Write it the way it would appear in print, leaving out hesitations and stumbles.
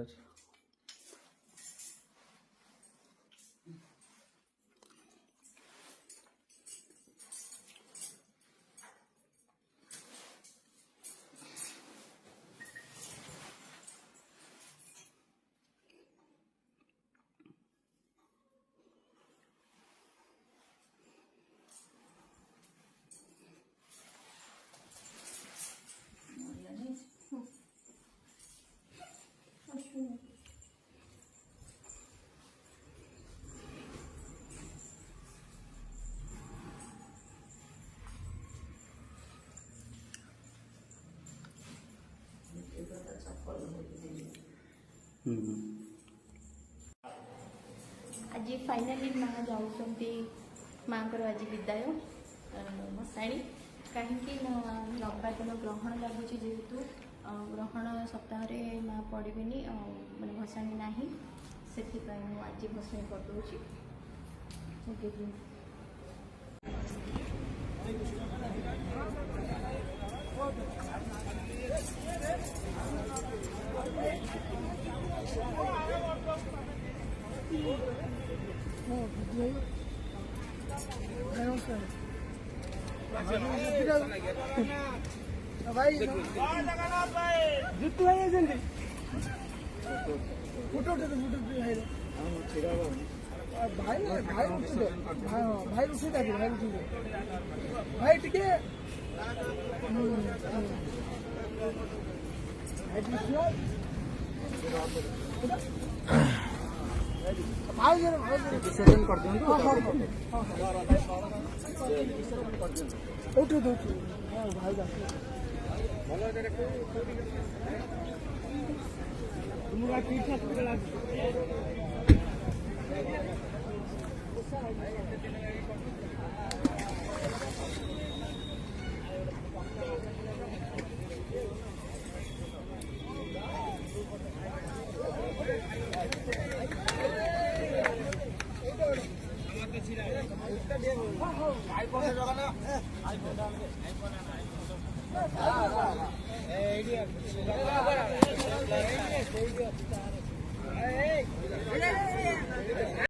ଅଛି। आज फाइनाली माँ जाऊँगी माँ को आज विदाय भसाणी कहीं रविवार दिन ग्रहण लगुच जेहेतु ग्रहण सप्ताह माँ पड़े मैंने भसाणी ना से आज भसाणी करदे भाई जितु भाई जल्दी फोटो उठे तो फोटो भाई भाई भाई उठे भाई उठे भाई उठे भाई ठीक है भाई विसर्जन कर दियो उठो भाई तुमका ठीक ठाक